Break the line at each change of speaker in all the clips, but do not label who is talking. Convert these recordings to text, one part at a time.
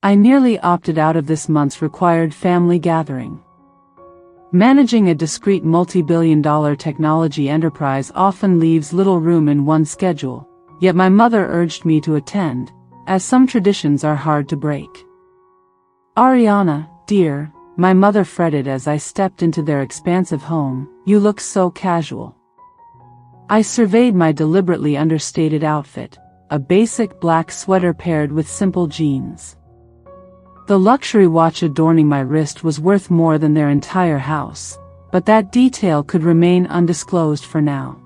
I nearly opted out of this month's required family gathering. Managing a discreet multi-billion-dollar technology enterprise often leaves little room in one's schedule, yet my mother urged me to attend, as some traditions are hard to break. "Ariana, dear," my mother fretted as I stepped into their expansive home, "you look so casual." I surveyed my deliberately understated outfit, a basic black sweater paired with simple jeans. The luxury watch adorning my wrist was worth more than their entire house, but that detail could remain undisclosed for now.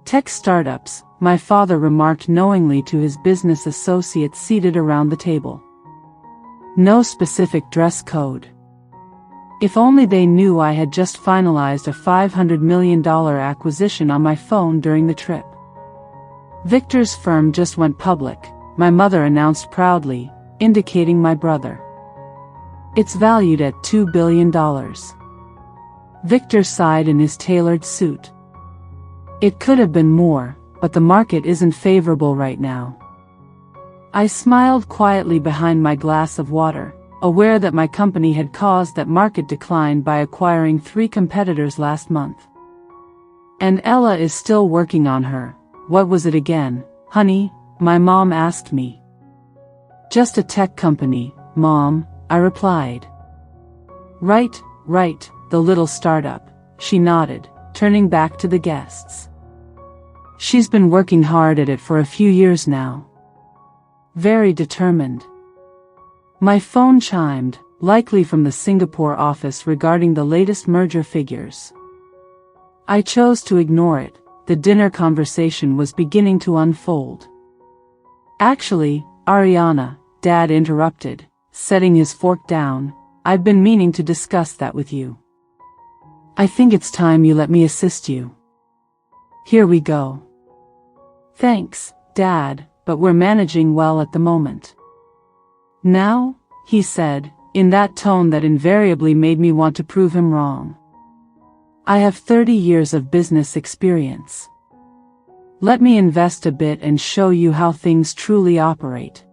"Tech startups," my father remarked knowingly to his business associates seated around the table. No specific dress code. If only they knew I had just finalized a $500 million acquisition on my phone during the trip. "Victor's firm just went public," my mother announced proudly, indicating my brother. "It's valued at $2 billion. Victor sighed in his tailored suit. "It could have been more, but the market isn't favorable right now." I smiled quietly behind my glass of water, aware that my company had caused that market decline by acquiring 3 competitors last month. "And Ella is still working on her. What was it again, honey?" my mom asked me. "Just a tech company, Mom," I replied. Right, the little startup," she nodded, turning back to the guests. "She's been working hard at it for a few years now. Very determined." My phone chimed, likely from the Singapore office regarding the latest merger figures. I chose to ignore it. The dinner conversation was beginning to unfold. "Actually, Ariana," Dad interrupted, setting his fork down, "I've been meaning to discuss that with you. I think it's time you let me assist you." "Here we go." "Thanks, Dad, but we're managing well at the moment." "Now?" he said, in that tone that invariably made me want to prove him wrong. "I have 30 years of business experience. Let me invest a bit and show you how things truly operate."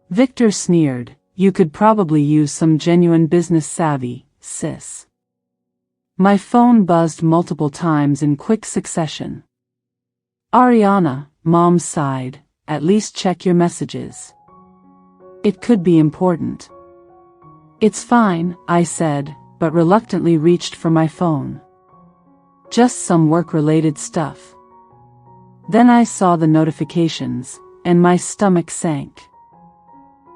Victor sneered, "You could probably use some genuine business savvy, sis." My phone buzzed multiple times in quick succession. "Ariana," Mom sighed, "at least check your messages. It could be important." "It's fine," I said, but reluctantly reached for my phone. "Just some work-related stuff." Then I saw the notifications, and my stomach sank.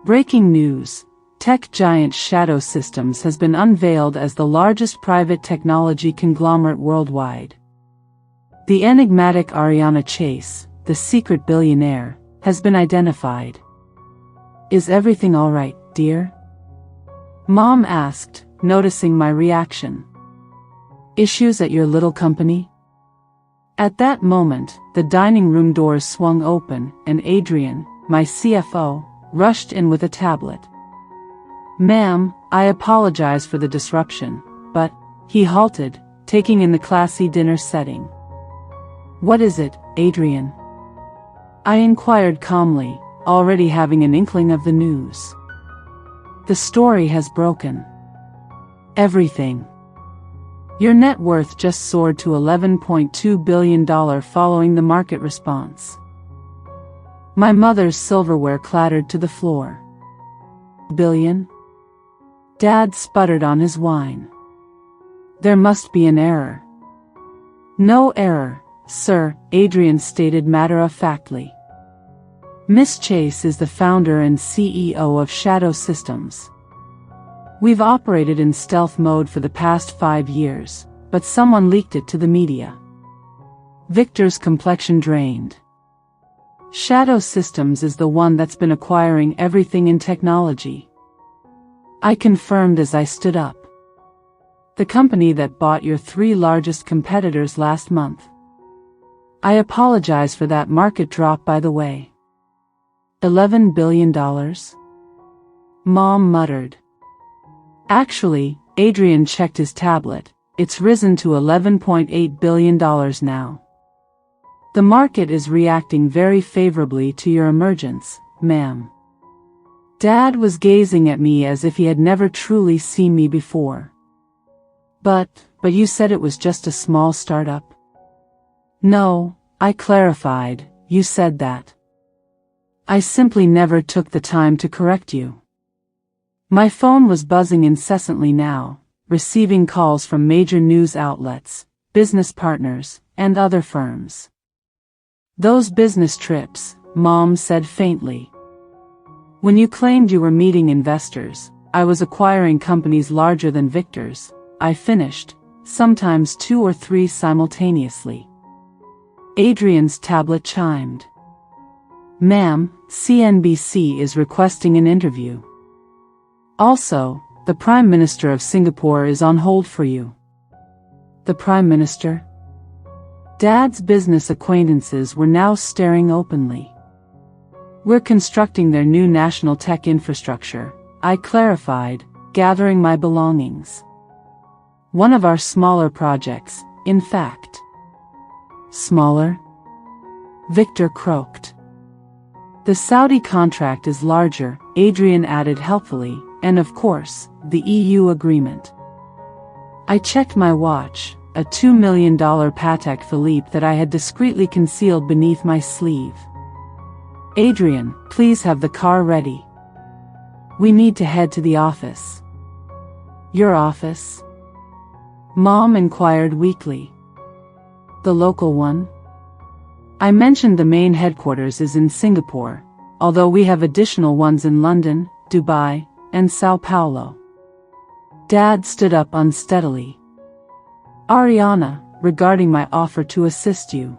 Breaking news: tech giant Shadow Systems has been unveiled as the largest private technology conglomerate worldwide. The enigmatic Ariana Chase, the secret billionaire, has been identified. "Is everything all right, dear?" Mom asked, noticing my reaction. "Issues at your little company?" At that moment, the dining room doors swung open, and Adrian, my CFO, rushed in with a tablet. "Ma'am, I apologize for the disruption, but," he halted, taking in the classy dinner setting. "What is it, Adrian?" I inquired calmly, already having an inkling of the news. "The story has broken. Everything. Your net worth just soared to $11.2 billion following the market response." My mother's silverware clattered to the floor. "Billion?" Dad sputtered on his wine. "There must be an error." "No error, sir," Adrian stated matter-of-factly. "Miss Chase is the founder and CEO of Shadow Systems. We've operated in stealth mode for the past 5 years, but someone leaked it to the media." Victor's complexion drained. "Shadow Systems is the one that's been acquiring everything in technology," I confirmed as I stood up. "The company that bought your 3 largest competitors last month." I apologize for that market drop, by the way. $11 billion? Mom muttered. Actually, Adrian checked his tablet, it's risen to $11.8 billion now. The market is reacting very favorably to your emergence, ma'am. Dad was gazing at me as if he had never truly seen me before. But you said it was just a small startup? No, I clarified, you said that. I simply never took the time to correct you. My phone was buzzing incessantly now, receiving calls from major news outlets, business partners, and other firms. Those business trips, Mom said faintly. When you claimed you were meeting investors, I was acquiring companies larger than Victor's, I finished, sometimes 2 or 3 simultaneously. Adrian's tablet chimed. Ma'am, CNBC is requesting an interview. Also, the Prime Minister of Singapore is on hold for you. The Prime Minister? Dad's business acquaintances were now staring openly. We're constructing their new national tech infrastructure, I clarified, gathering my belongings. One of our smaller projects, in fact. Smaller? Victor croaked. The Saudi contract is larger, Adrian added helpfully, and of course, the EU agreement. I checked my watch, a $2 million Patek Philippe that I had discreetly concealed beneath my sleeve. Adrian, please have the car ready. We need to head to the office. Your office? Mom inquired weakly. The local one? I mentioned the main headquarters is in Singapore, although we have additional ones in London, Dubai, and Sao Paulo. Dad stood up unsteadily. Ariana, regarding my offer to assist you.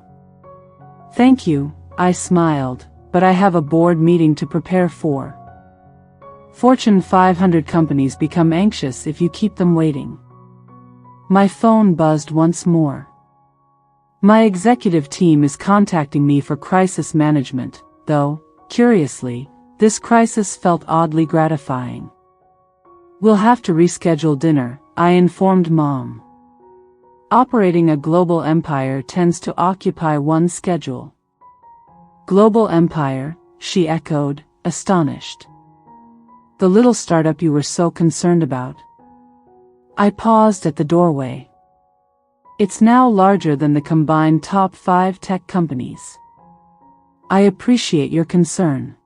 Thank you, I smiled, but I have a board meeting to prepare for. Fortune 500 companies become anxious if you keep them waiting. My phone buzzed once more. My executive team is contacting me for crisis management, though, curiously, this crisis felt oddly gratifying. We'll have to reschedule dinner, I informed Mom. Operating a global empire tends to occupy one's schedule. Global empire, she echoed, astonished. The little startup you were so concerned about. I paused at the doorway. It's now larger than the combined top 5 tech companies. I appreciate your concern.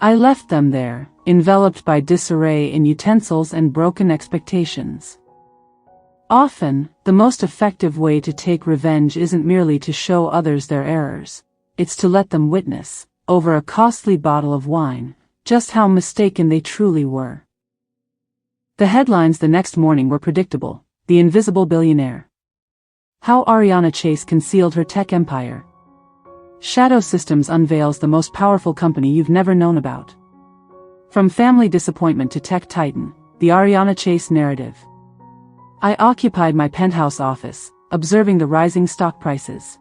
I left them there, enveloped by disarray in utensils and broken expectations. Often, the most effective way to take revenge isn't merely to show others their errors, it's to let them witness, over a costly bottle of wine, just how mistaken they truly were. The headlines the next morning were predictable: the invisible billionaire. How Ariana Chase concealed her tech empire. Shadow Systems unveils the most powerful company you've never known about. From family disappointment to tech titan, the Ariana Chase narrative. I occupied my penthouse office, observing the rising stock prices.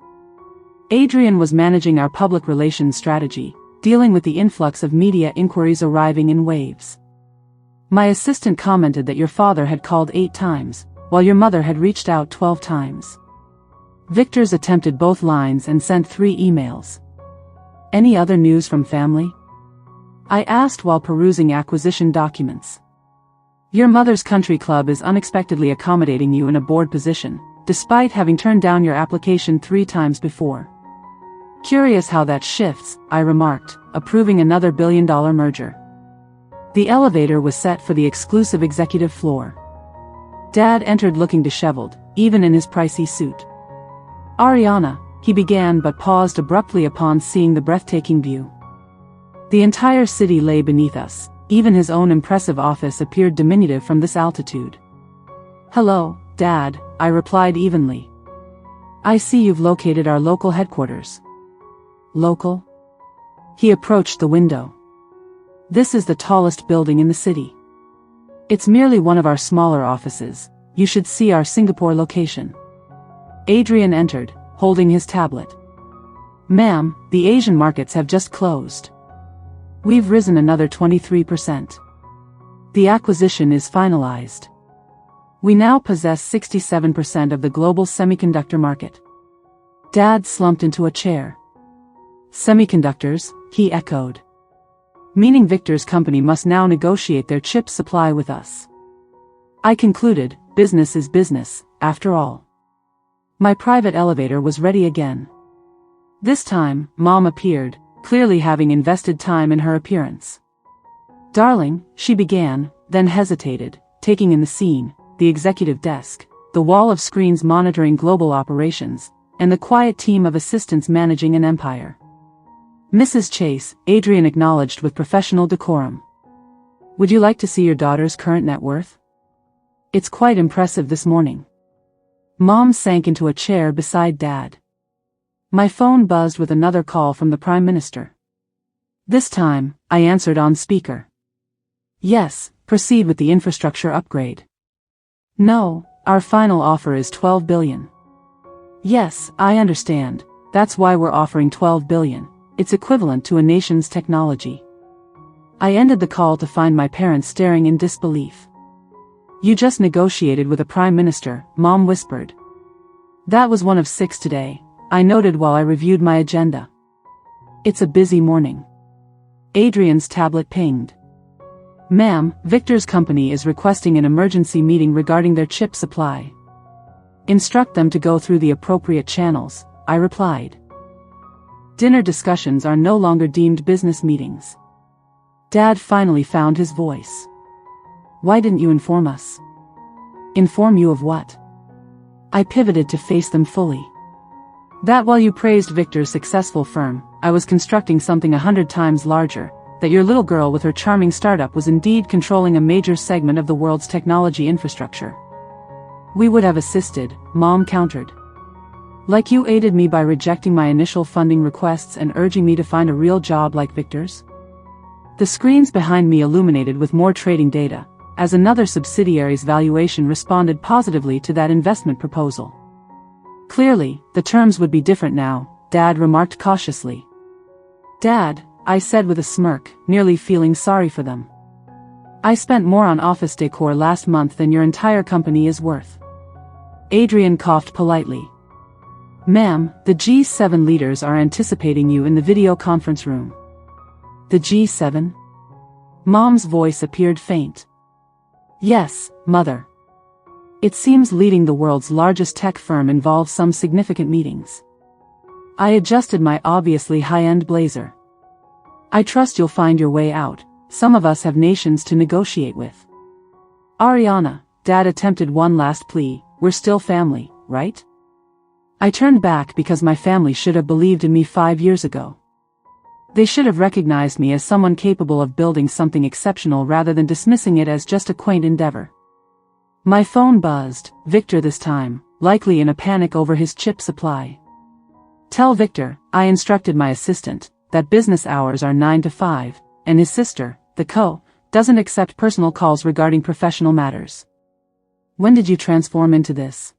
Adrian was managing our public relations strategy, dealing with the influx of media inquiries arriving in waves. My assistant commented that your father had called 8 times, while your mother had reached out 12 times. Victor's attempted both lines and sent 3 emails. Any other news from family? I asked while perusing acquisition documents. Your mother's country club is unexpectedly accommodating you in a board position, despite having turned down your application 3 times before. Curious how that shifts, I remarked, approving another billion-dollar merger. The elevator was set for the exclusive executive floor. Dad entered looking disheveled, even in his pricey suit. Ariana, he began but paused abruptly upon seeing the breathtaking view. The entire city lay beneath us, even his own impressive office appeared diminutive from this altitude. Hello, Dad, I replied evenly. I see you've located our local headquarters. Local? He approached the window. This is the tallest building in the city. It's merely one of our smaller offices, you should see our Singapore location. Adrian entered, holding his tablet. Ma'am, the Asian markets have just closed. We've risen another 23%. The acquisition is finalized. We now possess 67% of the global semiconductor market. Dad slumped into a chair. Semiconductors, he echoed. meaning Victor's company must now negotiate their chip supply with us. I concluded, business is business, after all. My private elevator was ready again. This time, Mom appeared, clearly having invested time in her appearance. "Darling," she began, then hesitated, taking in the scene, the executive desk, the wall of screens monitoring global operations, and the quiet team of assistants managing an empire. "Mrs. Chase," Adrian acknowledged with professional decorum. "Would you like to see your daughter's current net worth? It's quite impressive this morning." Mom sank into a chair beside Dad. My phone buzzed with another call from the Prime Minister. This time, I answered on speaker. "Yes, proceed with the infrastructure upgrade." "No, our final offer is $12 billion. "Yes, I understand, that's why we're offering $12 billion. It's equivalent to a nation's technology." I ended the call to find my parents staring in disbelief. "You just negotiated with a Prime Minister," Mom whispered. "That was one of 6 today," I noted while I reviewed my agenda. "It's a busy morning." Adrian's tablet pinged. "Ma'am, Victor's company is requesting an emergency meeting regarding their chip supply." "Instruct them to go through the appropriate channels," I replied. Dinner discussions are no longer deemed business meetings. Dad finally found his voice. "Why didn't you inform us?" "Inform you of what?" I pivoted to face them fully. "That while you praised Victor's successful firm, I was constructing something 100 times larger, that your little girl with her charming startup was indeed controlling a major segment of the world's technology infrastructure." "We would have assisted," Mom countered. "Like you aided me by rejecting my initial funding requests and urging me to find a real job like Victor's?" The screens behind me illuminated with more trading data, as another subsidiary's valuation responded positively to that investment proposal. "Clearly, the terms would be different now," Dad remarked cautiously. "Dad," I said with a smirk, nearly feeling sorry for them. "I spent more on office decor last month than your entire company is worth." Adrian coughed politely. "Ma'am, the G7 leaders are anticipating you in the video conference room." "The G7? Mom's voice appeared faint. "Yes, Mother. It seems leading the world's largest tech firm involves some significant meetings." I adjusted my obviously high-end blazer. "I trust you'll find your way out. Some of us have nations to negotiate with." "Ariana," Dad attempted one last plea, "we're still family, right?" I turned back because my family should have believed in me 5 years ago. They should have recognized me as someone capable of building something exceptional rather than dismissing it as just a quaint endeavor. My phone buzzed, Victor this time, likely in a panic over his chip supply. "Tell Victor," I instructed my assistant, "that business hours are 9 to 5, and his sister, the doesn't accept personal calls regarding professional matters." "When did you transform into this?"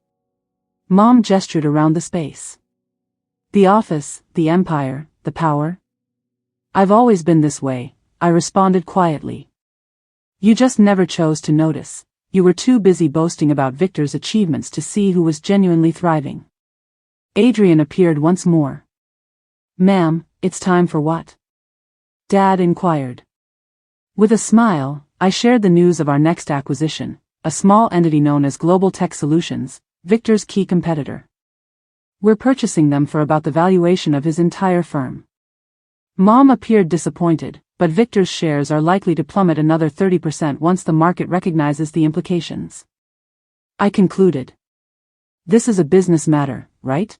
Mom gestured around the space. "The office, the empire, the power." "I've always been this way," I responded quietly. "You just never chose to notice. You were too busy boasting about Victor's achievements to see who was genuinely thriving." Adrian appeared once more. "Ma'am, it's time for what?" Dad inquired. With a smile, I shared the news of our next acquisition, a small entity known as Global Tech Solutions, Victor's key competitor. "We're purchasing them for about the valuation of his entire firm." Mom appeared disappointed, but Victor's shares are likely to plummet another 30% once the market recognizes the implications. I concluded. "This is a business matter, right?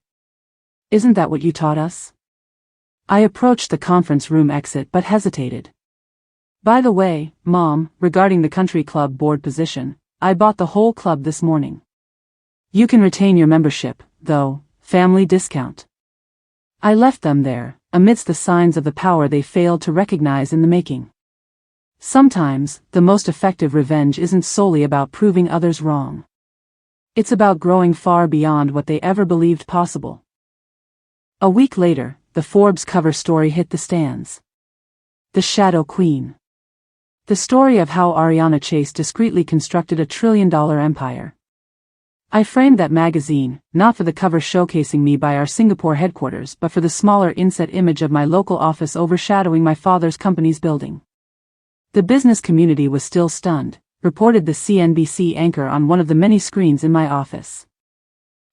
Isn't that what you taught us?" I approached the conference room exit but hesitated. "By the way, Mom, regarding the country club board position, I bought the whole club this morning. You can retain your membership, though, family discount." I left them there, amidst the signs of the power they failed to recognize in the making. Sometimes, the most effective revenge isn't solely about proving others wrong. It's about growing far beyond what they ever believed possible. A week later, the Forbes cover story hit the stands. The Shadow Queen. The story of how Ariana Chase discreetly constructed a $1 trillion empire. I framed that magazine, not for the cover showcasing me by our Singapore headquarters but for the smaller inset image of my local office overshadowing my father's company's building. The business community was still stunned, reported the CNBC anchor on one of the many screens in my office.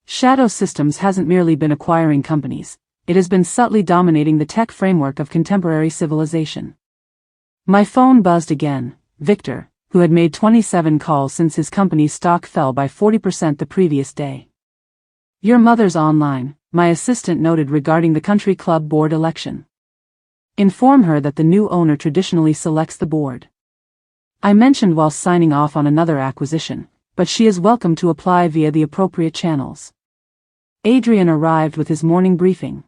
Shadow Systems hasn't merely been acquiring companies, it has been subtly dominating the tech framework of contemporary civilization. My phone buzzed again. Victor, who had made 27 calls since his company's stock fell by 40% the previous day. Your mother's online, my assistant noted regarding the country club board election. Inform her that the new owner traditionally selects the board. I mentioned while signing off on another acquisition, but she is welcome to apply via the appropriate channels. Adrian arrived with his morning briefing.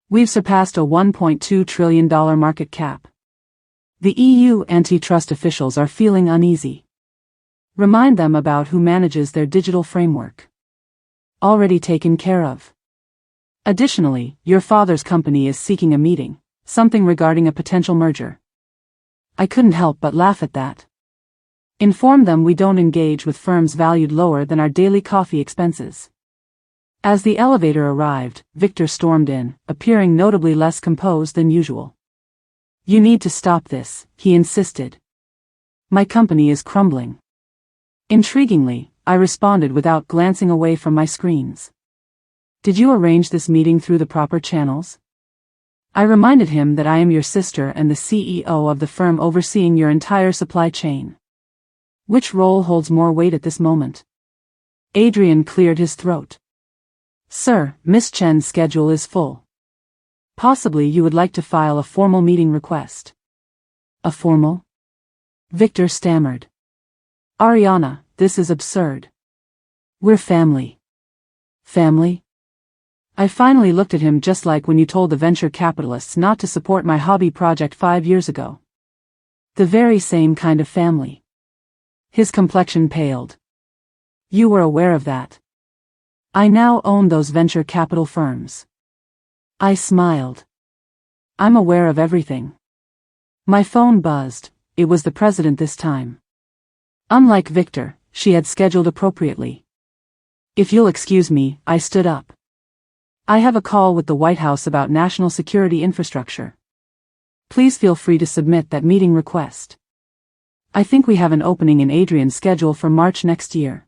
We've surpassed a $1.2 trillion market cap. The EU antitrust officials are feeling uneasy. Remind them about who manages their digital framework. Already taken care of. Additionally, your father's company is seeking a meeting, something regarding a potential merger. I couldn't help but laugh at that. Inform them we don't engage with firms valued lower than our daily coffee expenses. As the elevator arrived, Victor stormed in, appearing notably less composed than usual. You need to stop this, he insisted. My company is crumbling. Intriguingly, I responded without glancing away from my screens. Did you arrange this meeting through the proper channels? I reminded him that I am your sister and the CEO of the firm overseeing your entire supply chain. Which role holds more weight at this moment? Adrian cleared his throat. Sir, Miss Chen's schedule is full. Possibly you would like to file a formal meeting request. A formal? Victor stammered. Ariana, this is absurd. We're family. Family? I finally looked at him just like when you told the venture capitalists not to support my hobby project 5 years ago. The very same kind of family. His complexion paled. You were aware of that. I now own those venture capital firms. I smiled. I'm aware of everything. My phone buzzed. It was the president this time. Unlike Victor, she had scheduled appropriately. If you'll excuse me, I stood up. I have a call with the White House about national security infrastructure. Please feel free to submit that meeting request. I think we have an opening in Adrian's schedule for March next year.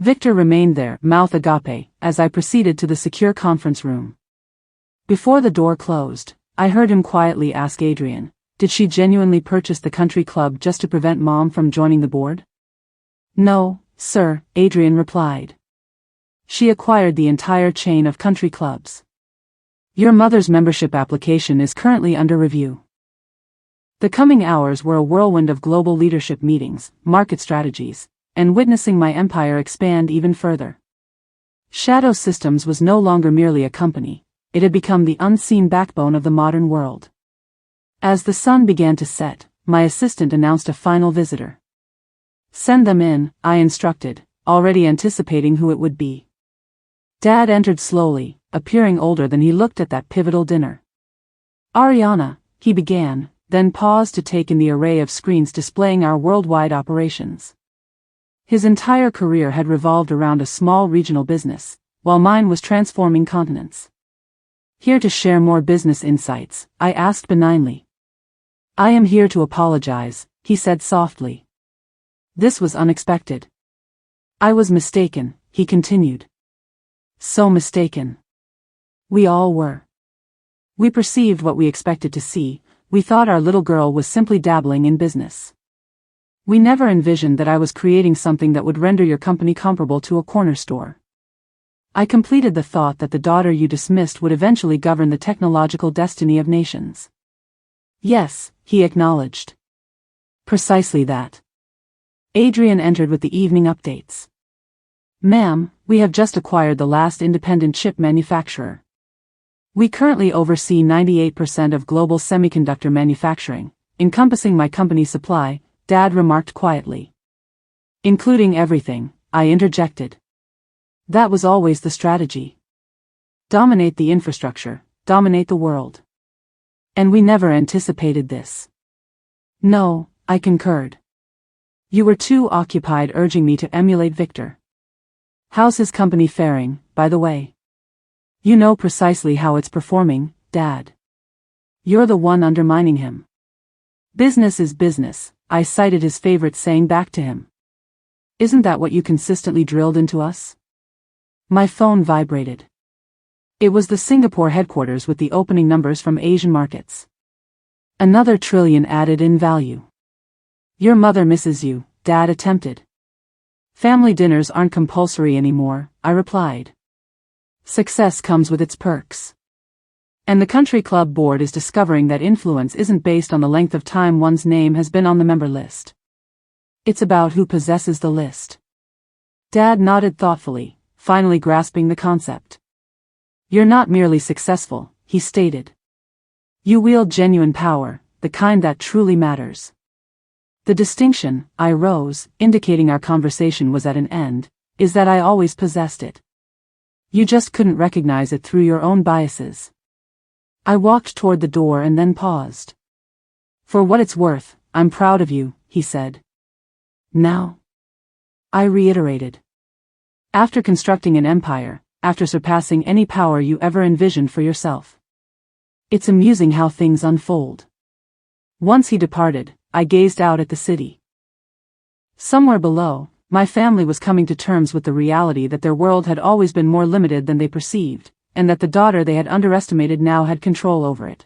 Victor remained there, mouth agape, as I proceeded to the secure conference room. Before the door closed, I heard him quietly ask Adrian, did she genuinely purchase the country club just to prevent Mom from joining the board? No, sir, Adrian replied. She acquired the entire chain of country clubs. Your mother's membership application is currently under review. The coming hours were a whirlwind of global leadership meetings, market strategies, and witnessing my empire expand even further. Shadow Systems was no longer merely a company. It had become the unseen backbone of the modern world. As the sun began to set, my assistant announced a final visitor. Send them in, I instructed, already anticipating who it would be. Dad entered slowly, appearing older than he looked at that pivotal dinner. Ariana, he began, then paused to take in the array of screens displaying our worldwide operations. His entire career had revolved around a small regional business, while mine was transforming continents. Here to share more business insights, I asked benignly. I am here to apologize, he said softly. This was unexpected. I was mistaken, he continued. So mistaken. We all were. We perceived what we expected to see, we thought our little girl was simply dabbling in business. We never envisioned that I was creating something that would render your company comparable to a corner store. I completed the thought that the daughter you dismissed would eventually govern the technological destiny of nations. Yes, he acknowledged. Precisely that. Adrian entered with the evening updates. Ma'am, we have just acquired the last independent chip manufacturer. We currently oversee 98% of global semiconductor manufacturing, encompassing my company's supply, Dad remarked quietly. Including everything, I interjected. That was always the strategy. Dominate the infrastructure, dominate the world. And we never anticipated this. No, I concurred. You were too occupied urging me to emulate Victor. How's his company faring, by the way? You know precisely how it's performing, Dad. You're the one undermining him. Business is business, I cited his favorite saying back to him. Isn't that what you consistently drilled into us? My phone vibrated. It was the Singapore headquarters with the opening numbers from Asian markets. Another trillion added in value. Your mother misses you, Dad attempted. Family dinners aren't compulsory anymore, I replied. Success comes with its perks. And the country club board is discovering that influence isn't based on the length of time one's name has been on the member list. It's about who possesses the list. Dad nodded thoughtfully, finally grasping the concept. You're not merely successful, he stated. You wield genuine power, the kind that truly matters. The distinction, I rose, indicating our conversation was at an end, is that I always possessed it. You just couldn't recognize it through your own biases. I walked toward the door and then paused. For what it's worth, I'm proud of you, he said. Now? I reiterated. After constructing an empire, after surpassing any power you ever envisioned for yourself. It's amusing how things unfold. Once he departed, I gazed out at the city. Somewhere below, my family was coming to terms with the reality that their world had always been more limited than they perceived, and that the daughter they had underestimated now had control over it.